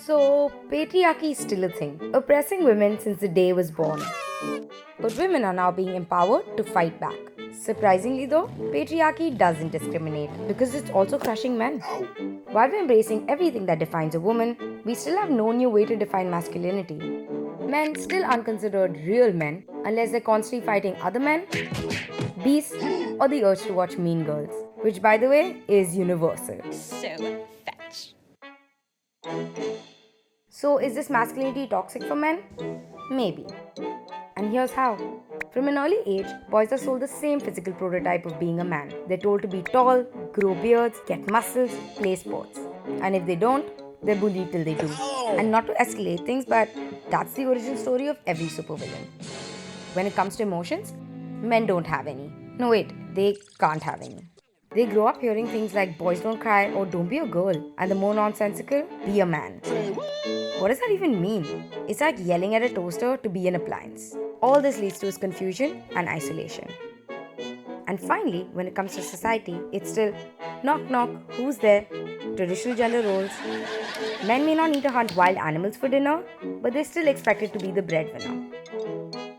So, patriarchy is still a thing, oppressing women since the day was born. But women are now being empowered to fight back. Surprisingly, though, patriarchy doesn't discriminate because it's also crushing men. While we're embracing everything that defines a woman, we still have no new way to define masculinity. Men still aren't considered real men unless they're constantly fighting other men, beasts, or the urge to watch Mean Girls, which, by the way, is universal. So fetch. So, is this masculinity toxic for men? Maybe. And here's how. From an early age, boys are sold the same physical prototype of being a man. They're told to be tall, grow beards, get muscles, play sports. And if they don't, they're bullied till they do. And not to escalate things, but that's the origin story of every supervillain. When it comes to emotions, men don't have any. No, wait, they can't have any. They grow up hearing things like boys don't cry or don't be a girl, and the more nonsensical, be a man. What does that even mean? It's like yelling at a toaster to be an appliance. All this leads to is confusion and isolation. And finally, when it comes to society, it's still knock knock, who's there? Traditional gender roles. Men may not need to hunt wild animals for dinner, but they're still expected to be the breadwinner.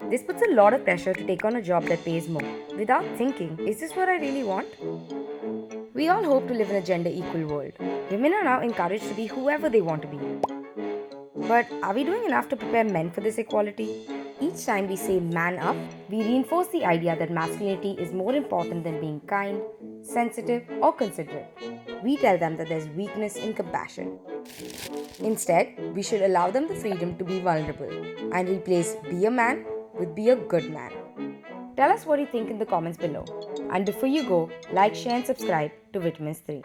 This puts a lot of pressure to take on a job that pays more without thinking, is this what I really want? We all hope to live in a gender equal world. Women are now encouraged to be whoever they want to be. But are we doing enough to prepare men for this equality? Each time we say man up, we reinforce the idea that masculinity is more important than being kind, sensitive, or considerate. We tell them that there's weakness in compassion. Instead, we should allow them the freedom to be vulnerable and replace be a man with be a good man. Tell us what you think in the comments below. And before you go, like, share, and subscribe to Vitamins 3.